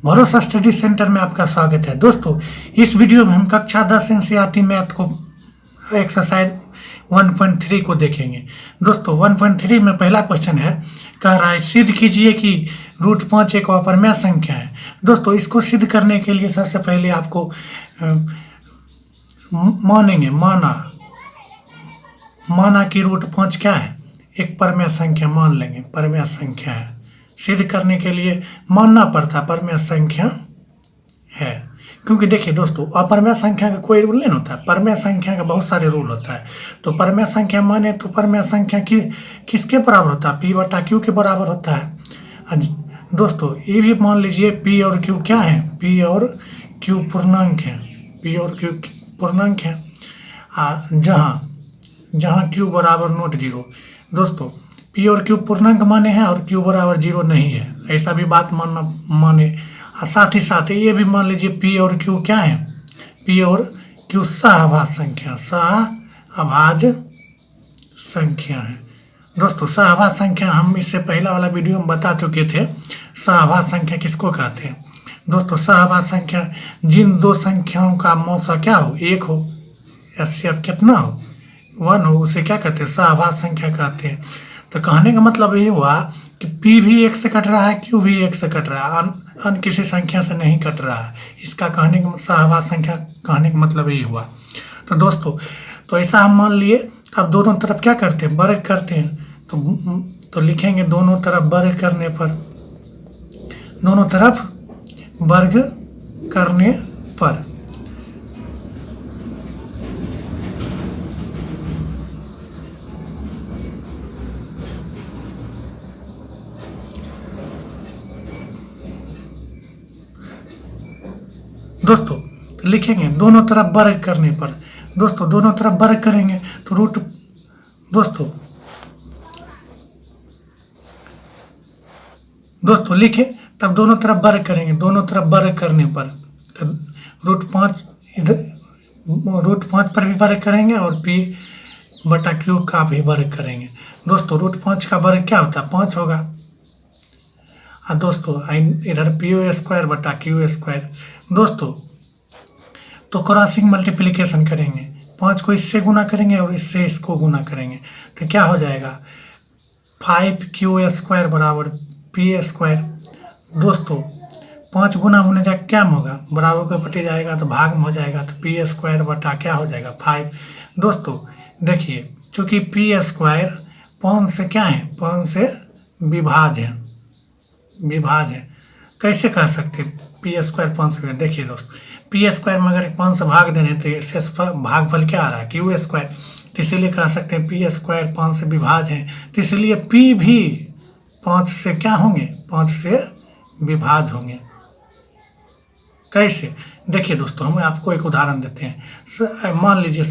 भरोसा study centre में आपका स्वागत है। दोस्तों, इस वीडियो में हम कक्षा 10 एनसीईआरटी मैथ को एक्सरसाइज 1.3 को देखेंगे। दोस्तों 1.3 में पहला क्वेश्चन है, कह रहा है सिद्ध कीजिए कि √5 एक अपरमेय संख्या है। दोस्तों इसको सिद्ध करने के लिए सबसे पहले आपको माना कि √5 क्या है, एक परमेय संख्या मान लेंगे, परमेय संख्या है। सिद्ध करने के लिए मानना पड़ता परमेय संख्या है, क्योंकि देखिए दोस्तों अपरमेय संख्या का कोई रूल नहीं होता है, परमेय संख्या का बहुत सारे रूल होता है। तो परमेय संख्या माने तो परमेय संख्या की किसके बराबर होता है, P/Q के बराबर होता है। दोस्तों ये भी मान लीजिए P और Q क्या है, P और Q पूर्णांक है, P और Q पूर्णांक है, जहाँ Q बराबर नॉट 0। दोस्तों P और Q पूर्णांक माने हैं और Q बराबर 0 नहीं है, ऐसा भी बात माने। साथ ही साथ ये भी मान लीजिए P और Q क्या है, P और Q सहअभाज्य संख्या है। दोस्तों सहअभाज्य संख्या हम इससे पहला वाला वीडियो में बता चुके थे, सहअभाज्य संख्या किसको कहते हैं। दोस्तों सहअभाज्य संख्या जिन दो संख्याओं का मौसा क्या हो, 1 हो, HCF कितना हो, 1 हो, उसे क्या कहते हैं, सहअभाज्य संख्या कहते हैं। तो कहने का मतलब ये हुआ कि P भी 1 से कट रहा है, Q भी 1 से कट रहा है, अन्य किसी संख्या से नहीं कट रहा है। इसका कहने का सहअभाज्य संख्या कहने का मतलब ये हुआ। तो दोस्तों तो ऐसा हम मान लिए, अब दोनों तरफ क्या करते हैं, वर्ग करते हैं। तो लिखेंगे दोनों तरफ वर्ग करने पर, दोनों तरफ वर्ग करने पर दोस्तों तो लिखेंगे दोनों तरफ वर्ग करने पर। दोस्तों दोनों तरफ वर्ग करेंगे तो दोस्तों लिखे तब दोनों तरफ वर्ग करेंगे, दोनों तरफ वर्ग करने पर तो √5 इधर √5 पर भी वर्ग करेंगे और P/Q का भी वर्ग करेंगे। दोस्तों √5 का वर्ग क्या होता है, 5 होगा। दोस्तों इधर P² दोस्तों तो क्रॉसिंग मल्टीप्लिकेशन करेंगे, 5 को इससे गुना करेंगे और इससे इसको गुना करेंगे तो क्या हो जाएगा, 5Q² बराबर P²। दोस्तों 5 गुना होने जा क्या होगा, बराबर को पटी जाएगा तो भाग में हो जाएगा, तो P² बटा क्या हो जाएगा, 5। दोस्तों देखिए चूंकि P² 5 से क्या है, 5 से विभाज्य है। कैसे कह सकते हैं P² 5 से, देखिए दोस्तों P² में अगर 5 से भाग देने तो शेष भागफल क्या आ रहा है, Q²। तो इसीलिए कह सकते हैं P² 5 से विभाज्य है, तो इसलिए P भी 5 से क्या होंगे, 5 से विभाज्य होंगे। कैसे, देखिए दोस्तों हम आपको एक उदाहरण देते हैं। मान लीजिए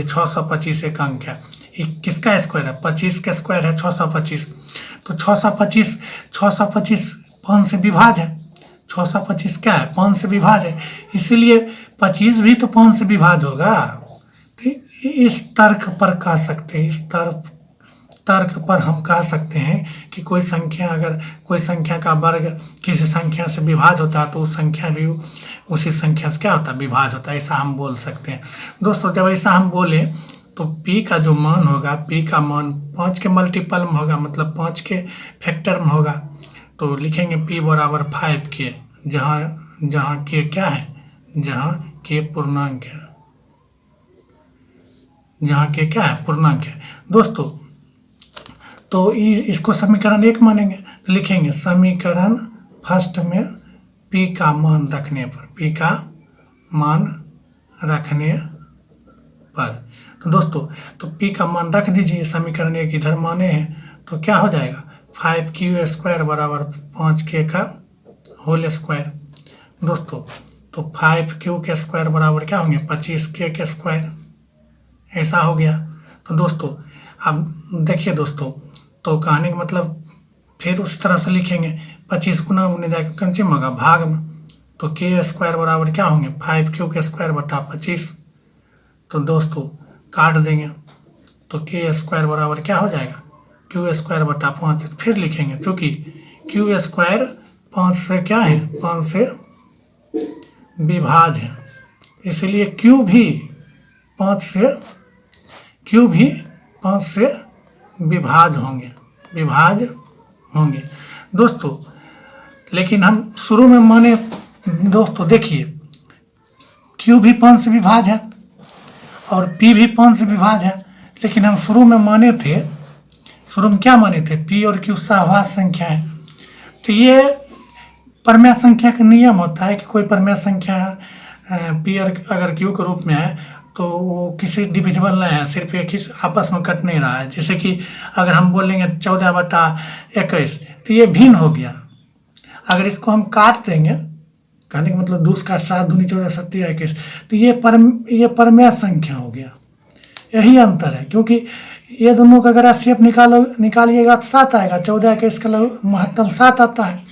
625 एक अंक है, किसका स्क्वायर है, 25 का स्क्वायर है 625। तो 625 5 से विभाज्य है, 625 क्या है, 5 से विभाज्य है, इसीलिए 25 भी तो 5 से विभाज्य होगा। तो इस तर्क पर कह सकते हैं, इस तर्क पर हम कह सकते हैं कि कोई संख्या, अगर कोई संख्या का वर्ग किसी संख्या से विभाज्य होता है तो उस संख्या भी उसी संख्या से क्या होता है, विभाज्य होता है, ऐसा हम बोल सकते हैं। दोस्तों जब ऐसा हम बोले तो P का जो मान होगा, P का मान 5 के मल्टीपल में होगा, मतलब 5 के फैक्टर में होगा। तो लिखेंगे P बराबर 5K, जहाँ K क्या है, जहाँ K पूर्णांक है, जहाँ K क्या है, पूर्णांक है। दोस्तों तो इसको समीकरण 1 मानेंगे, तो लिखेंगे समीकरण फर्स्ट में P का मान रखने पर, P का मान रखने पर। तो दोस्तों तो P का मान रख दीजिए, समीकरण 1 इधर माने हैं तो क्या हो जाएगा, 5Q² बराबर 5K का होल स्क्वायर। दोस्तों तो 5Q के स्क्वायर बराबर क्या होंगे, 25K के स्क्वायर, ऐसा हो गया। तो दोस्तों अब देखिए दोस्तों, तो कहने का मतलब फिर उस तरह से लिखेंगे, 25 गुना होने जाएगा कंचम होगा भाग में, तो K² बराबर क्या होंगे, 5Q के स्क्वायर बटा 25। तो दोस्तों काट देंगे तो K² बराबर क्या हो जाएगा, Q² बटा 5। फिर लिखेंगे चूँकि Q² 5 से क्या है, 5 से विभाज्य है, इसलिए Q भी 5 से विभाज्य होंगे दोस्तों। लेकिन हम शुरू में माने दोस्तों, देखिए Q भी 5 से विभाज्य है और P भी 5 से विभाज्य है, लेकिन हम शुरू में क्या माने थे, P और Q सहवास संख्या है। तो ये परमेय संख्या का नियम होता है कि कोई परमेय संख्या P और अगर Q के रूप में है तो वो किसी डिविजिबल नहीं है, सिर्फ एक ही आपस में कट नहीं रहा है। जैसे कि अगर हम बोलेंगे 14/21 तो ये भिन्न हो गया। अगर इसको हम काट देंगे, कहने का मतलब 2 का 7 दूनी 14 7 21, तो ये परमेय संख्या हो गया। यही अंतर है, क्योंकि ये दोनों का अगर HCF निकालिएगा तो 7 आएगा, 14 का इसका महत्तम 7 आता है,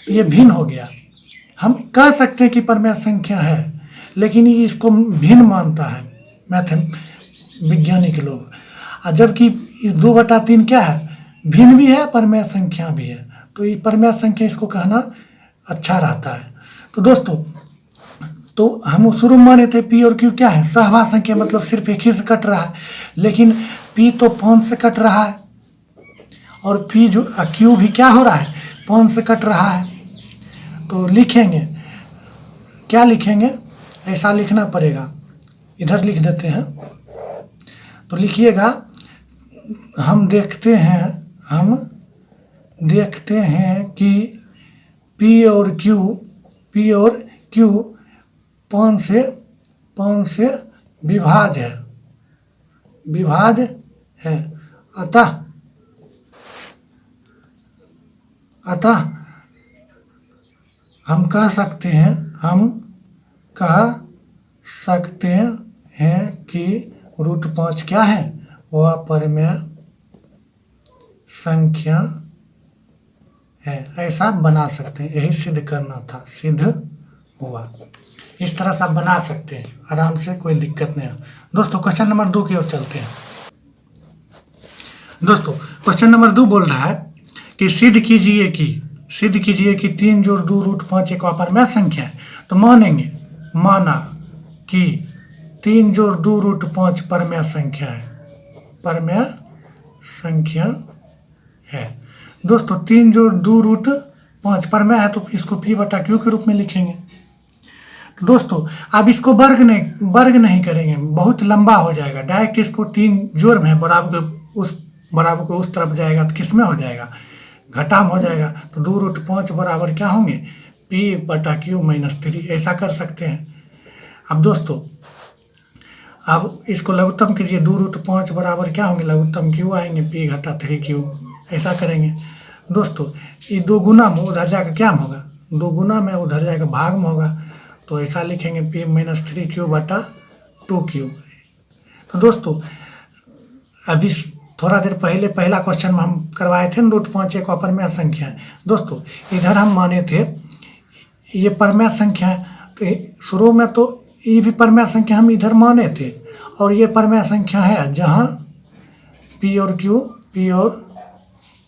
तो ये भिन्न हो गया। हम कह सकते हैं कि परमेय संख्या है, लेकिन ये इसको भिन्न मानता है वैज्ञानिक लोग, और जबकि 2/3 क्या है, भिन्न भी है, परमेय संख्या भी है। तो ये परमेय संख्या इसको कहना अच्छा रहता है। तो दोस्तों, तो हम शुरू में माने थे P और Q क्या है, सहवास संख्या, मतलब सिर्फ एक ही से कट रहा है, लेकिन P तो 5 से कट रहा है और Q भी क्या हो रहा है, 5 से कट रहा है। तो लिखेंगे, क्या लिखेंगे, ऐसा लिखना पड़ेगा, इधर लिख देते हैं। तो लिखिएगा, हम देखते हैं कि P और Q 5 से विभाज्य है। अतः हम कह सकते हैं कि √5 क्या है, वह परमेय संख्या है। ऐसा बना सकते हैं, यही सिद्ध करना था, सिद्ध हुआ। इस तरह से आप बना सकते हैं आराम से, कोई दिक्कत नहीं है। दोस्तों क्वेश्चन नंबर 2 की ओर चलते हैं। दोस्तों क्वेश्चन नंबर 2 बोल रहा है कि सिद्ध कीजिए कि 3 जोड़ 2 √5 एक अपरमेय संख्या है। तो माना कि 3 जोड़ 2 √5 परमेय संख्या है। दोस्तों 3 जोड़ 2 √5 परमेय है, तो इसको P/Q के रूप में लिखेंगे। तो दोस्तों अब इसको वर्ग नहीं करेंगे, बहुत लंबा हो जाएगा। डायरेक्ट इसको 3 जोड़ में बराबर को उस तरफ जाएगा तो किस में हो जाएगा, घटा में हो जाएगा। तो 2 √5 बराबर क्या होंगे, P/Q - 3, ऐसा कर सकते हैं। अब दोस्तों, अब इसको लघुत्तम कीजिए, 2 √5 बराबर क्या होंगे, लघुत्तम Q आएंगे, P/3Q, ऐसा करेंगे। दोस्तों ये 2 गुना में उधर जाकर क्या में होगा, 2 गुना में उधर जाएगा भाग में होगा, तो ऐसा लिखेंगे P - 3Q/2Q। तो दोस्तों अभी थोड़ा देर पहले पहला क्वेश्चन में हम करवाए थे, √5 एक अपरमेय संख्या है। दोस्तों इधर हम माने थे ये परमेय संख्या है, तो शुरू में तो ये भी परमेय संख्या हम इधर माने थे, और ये परमेय संख्या है जहाँ P और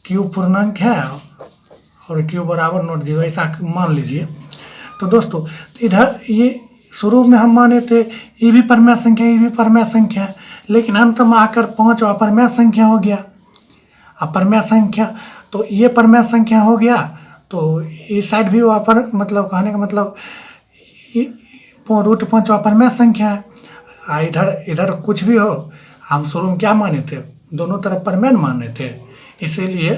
Q पूर्णांक है और Q बराबर ≠0, ऐसा मान लीजिए। तो दोस्तों इधर ये शुरू में हम माने थे ये भी परमेय संख्या है, लेकिन अंत में आकर 5 अपरमेय संख्या हो गया। अपरमेय संख्या, तो ये परमेय संख्या हो गया, तो इस साइड भी मतलब कहने का मतलब √5 अपरमेय संख्या है। इधर कुछ भी हो, हम शुरू में क्या माने थे, दोनों तरफ परमेय माने थे, इसीलिए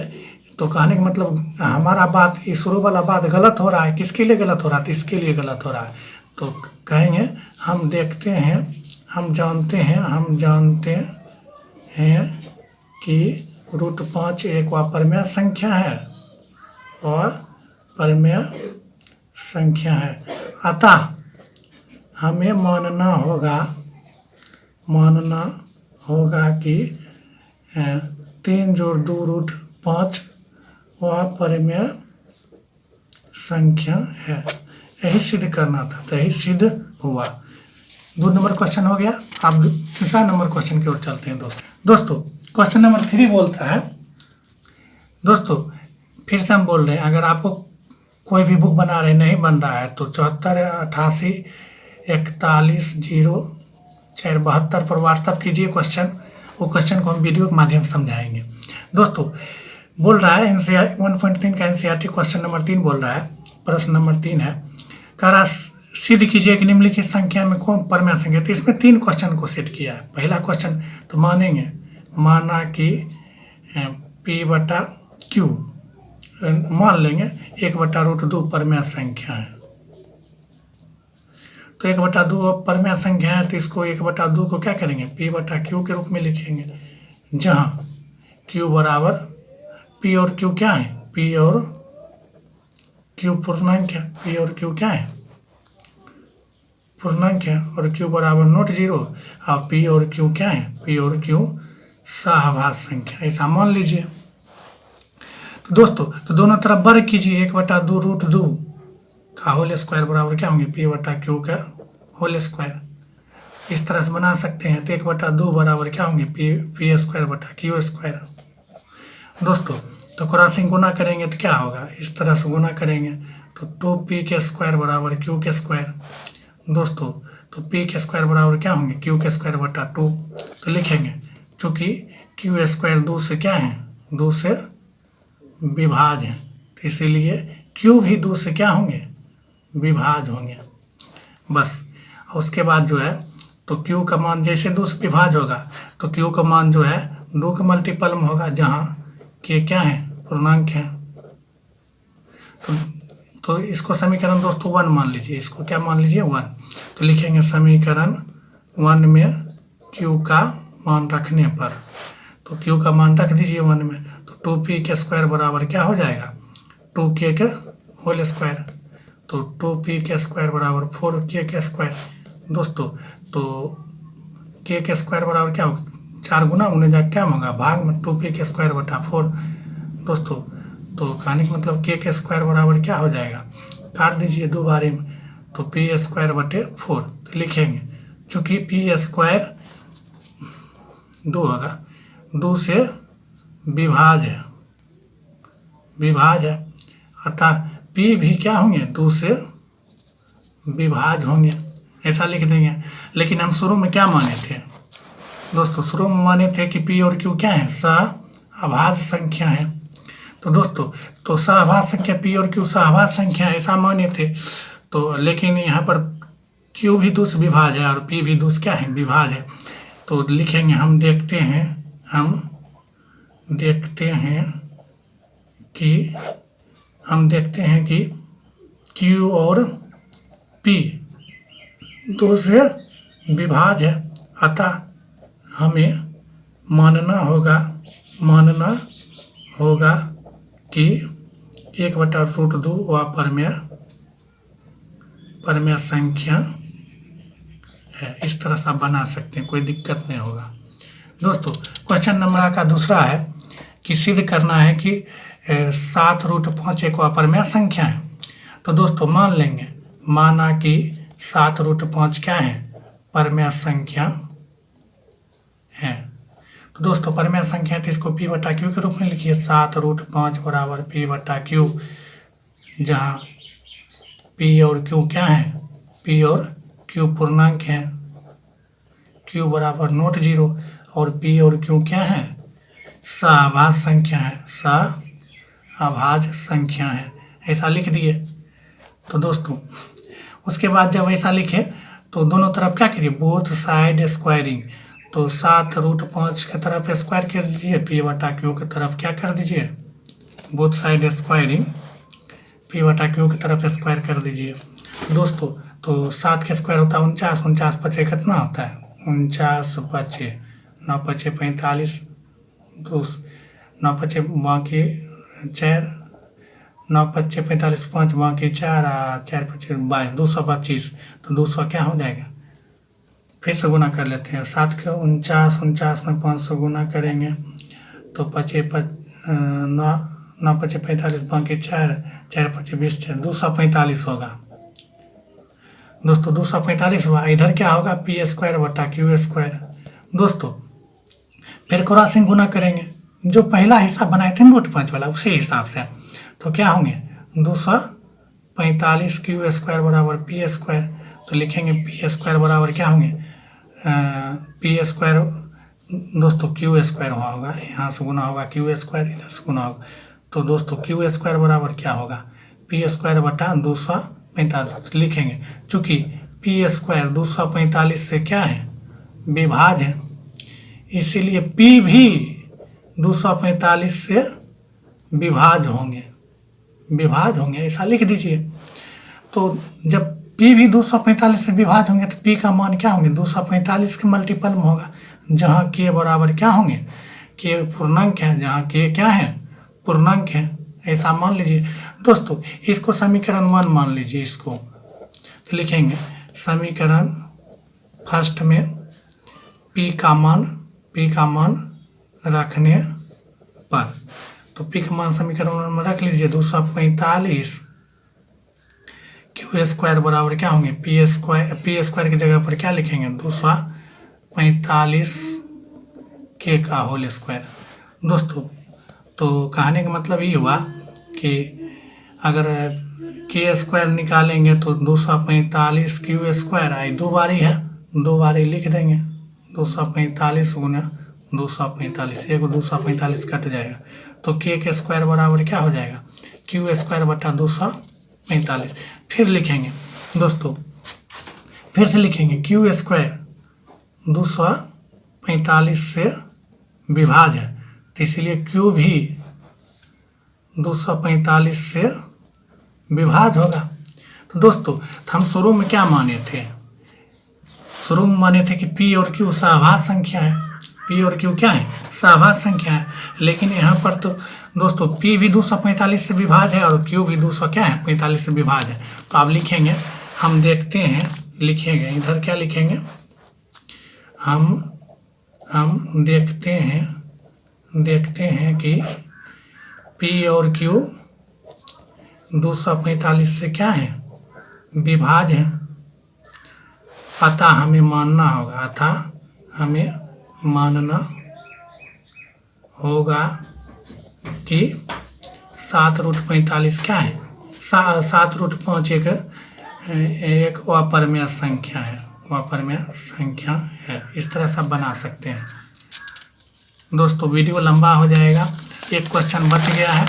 तो कहने का मतलब हमारा बात, ये शुरू वाला बात गलत हो रहा है। किसके लिए गलत हो रहा है, तो इसके लिए गलत हो रहा है। तो कहेंगे हम देखते हैं, हम जानते हैं कि √5 एक अपरमेय संख्या है और परमेय संख्या है। अतः हमें मानना होगा कि 3 जोड़ 2 √5 वह परमेय संख्या है। यही सिद्ध करना था, तो यही सिद्ध हुआ। 2 नंबर क्वेश्चन हो गया। अब 3 नंबर क्वेश्चन की ओर चलते हैं दोस्तों क्वेश्चन नंबर 3 बोलता है, दोस्तों फिर से हम बोल रहे हैं, अगर आपको कोई भी बुक बना रहे नहीं बन रहा है तो 74 88 41 0 4 72 पर व्हाट्सअप कीजिए क्वेश्चन। वो क्वेश्चन को हम वीडियो के माध्यम से समझाएंगे। दोस्तों बोल रहा है एनसीआर 1.3 का एनसीईआरटी क्वेश्चन नंबर 3 बोल रहा है। प्रश्न नंबर 3 है, कह रहा सिद्ध कीजिए कि निम्नलिखित संख्या में कौन परमेय संख्या। तो इसमें 3 क्वेश्चन को सिद्ध किया है। पहला क्वेश्चन तो मानेंगे, माना कि P/Q मान लेंगे 1/√2 परमेय संख्या है। तो 1/2 परमेय संख्या है तो इसको 1/2 को क्या करेंगे, P/Q के रूप में लिखेंगे, जहाँ Q बराबर P और Q क्या है, P और Q पूर्णांक है, P और Q क्या है, पूर्णांक है, और Q बराबर नॉट 0 और P और Q क्या है, P और Q सहभाज्य संख्या, ऐसा मान लीजिए। तो दोस्तों तो दोनों तरफ वर्ग कीजिए, 1/2√2 का होल स्क्वायर बराबर क्या होंगे, P/Q का होल स्क्वायर। इस तरह से बना सकते हैं। तो 1/2 बराबर क्या होंगे, P²/Q²। दोस्तों तो क्रॉसिंग गुना करेंगे तो क्या होगा, इस तरह से गुना करेंगे तो 2P² बराबर Q²। दोस्तों तो P² बराबर क्या होंगे, Q²/2। तो लिखेंगे चूँकि Q² 2 से क्या है, 2 से विभाज्य है, तो इसीलिए Q भी 2 से क्या होंगे, विभाज्य होंगे। बस उसके बाद जो है तो Q का मान जैसे 2 से विभाज्य होगा तो Q का मान जो है 2 के मल्टीपल में होगा, जहाँ K क्या है, पूर्णांक है। तो इसको समीकरण दोस्तों 1 मान लीजिए, इसको क्या मान लीजिए, 1। तो लिखेंगे समीकरण 1 में Q का मान रखने पर, तो Q का मान रख दीजिए 1 में, तो 2P² बराबर क्या हो जाएगा, 2K के होल स्क्वायर। तो 2P² बराबर 4K²। दोस्तों तो K² बराबर क्या होगा, 4 गुना उन्हें जा क्या होगा, भाग में 2P²/4। दोस्तों तो कहने का मतलब K² बराबर क्या हो जाएगा, काट दीजिए 2 बारे में, तो P²/4। तो लिखेंगे चूँकि P² 2 होगा, 2 से विभाज्य है, अतः P भी क्या होंगे, 2 से विभाज्य होंगे, ऐसा लिख देंगे। लेकिन हम शुरू में क्या माने थे दोस्तों, शुरू में माने थे कि P और Q क्या है, सहभाज्य संख्या है। तो दोस्तों तो सहभाज्य संख्या P और Q सहभाज्य संख्या ऐसा माने थे, तो लेकिन यहाँ पर Q भी 2 से विभाज्य है और P भी 2 से क्या है, विभाज्य है। तो लिखेंगे हम देखते हैं कि Q और P 2 से विभाज्य है, अतः हमें मानना होगा कि 1/√2 वह परमेय संख्या है। इस तरह से आप बना सकते हैं, कोई दिक्कत नहीं होगा। दोस्तों क्वेश्चन नंबर का दूसरा है कि सिद्ध करना है कि 7√5 एक अपरमेय संख्या है। तो दोस्तों मान लेंगे, माना कि 7√5 क्या है, परमेय संख्या है। तो दोस्तों परमेय संख्या है तो इसको P/Q के रूप में लिखिए, 7√5 बराबर P/Q, जहाँ P और Q क्या है, P और Q पूर्णांक है, Q बराबर नॉट 0 और P और Q क्या है, सहभाज्य संख्या है, ऐसा लिख दिए। तो दोस्तों उसके बाद जब ऐसा लिखे तो दोनों तरफ क्या करिए, बोथ साइड स्क्वायरिंग। तो 7√5 की तरफ स्क्वायर कर दीजिए, P/Q की तरफ क्या कर दीजिए, बोथ साइड स्क्वायरिंग, P/Q की तरफ स्क्वायर कर दीजिए। दोस्तों तो 7 के स्क्वायर होता है 49, 49 पचे कितना होता है, 49 पचे 9 पचे 45, 9 पचे बाकी 4, 9 पचे 45, 5 बाकी 4, 4 पचे 22, 225। तो 200 क्या हो जाएगा, फिर से गुना कर लेते हैं, 7 के 49 में 500 गुना करेंगे तो 9 पचे 45 बाकी 4, 4 पचे 20, 245 होगा। दोस्तों 245 हुआ, इधर क्या होगा, P²/Q²। दोस्तों फिर क्रॉसिंग गुना करेंगे, जो पहला हिसाब बनाए थे √5 वाला उसी हिसाब से, तो क्या होंगे 45 क्यू स्क्वायर बराबर पी स्क्वायर। तो लिखेंगे पी स्क्वायर बराबर क्या होंगे, पी स्क्वायर दोस्तों क्यू स्क्वायर होगा, यहाँ से गुना होगा क्यू स्क्वायर, इधर से गुना होगा। तो दोस्तों क्यू स्क्वायर बराबर क्या होगा, पी स्क्वायर बटा 245 लिखेंगे। चूँकि पी स्क्वायर 245 से क्या है, विभाज है, इसीलिए पी भी 245 से विभाज होंगे, ऐसा लिख दीजिए। तो जब P भी 245 से विभाज होंगे तो P का मान क्या होंगे, 245 के मल्टीपल में होगा, जहाँ K बराबर क्या होंगे, K पूर्णांक है, जहाँ K क्या है, पूर्णांक है, ऐसा मान लीजिए। दोस्तों इसको समीकरण 1 मान लीजिए, इसको तो लिखेंगे समीकरण फर्स्ट में P का मान रखने पर, तो P का मान समीकरण में रख लीजिए 245 क्यू स्क्वायर बराबर क्या होंगे, पी स्क्वायर की जगह पर क्या लिखेंगे, 245 के का होल स्क्वायर। दोस्तों तो कहने का मतलब ये हुआ कि अगर के स्क्वायर निकालेंगे तो 245 क्यू स्क्वायर आई, दो बारी लिख देंगे, 245 गुना 245, एक 245 कट जाएगा, तो के स्क्वायर बराबर क्या हो जाएगा, क्यू स्क्वायर बटा 245। फिर लिखेंगे दोस्तों, फिर से लिखेंगे क्यू स्क्वायर 245 से विभाज है, तो इसलिए क्यू भी 245 से विभाज होगा। तो दोस्तों हम शुरू में क्या माने थे, शुरू में माने थे कि P और Q सहभाज्य संख्या है, P और Q क्या है, सहभाज्य संख्या है। लेकिन यहाँ पर तो दोस्तों P भी 245 से विभाज है और Q भी 245 से विभाज है। तो आप लिखेंगे, हम देखते हैं, लिखेंगे इधर क्या लिखेंगे, हम देखते हैं कि P और Q 245 से क्या है, विभाज है। अतः हमें मानना होगा कि 7√45 क्या है, 7√5 एक अपरिमेय संख्या है। इस तरह से बना सकते हैं। दोस्तों वीडियो लंबा हो जाएगा, एक क्वेश्चन बच गया है,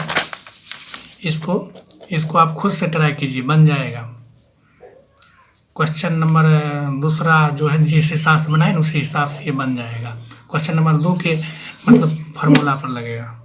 इसको आप खुद से ट्राई कीजिए, बन जाएगा। क्वेश्चन नंबर दूसरा जो है जिस हिसाब से बनाए उसी हिसाब से ये बन जाएगा। क्वेश्चन नंबर 2 के मतलब फार्मूला पर लगेगा।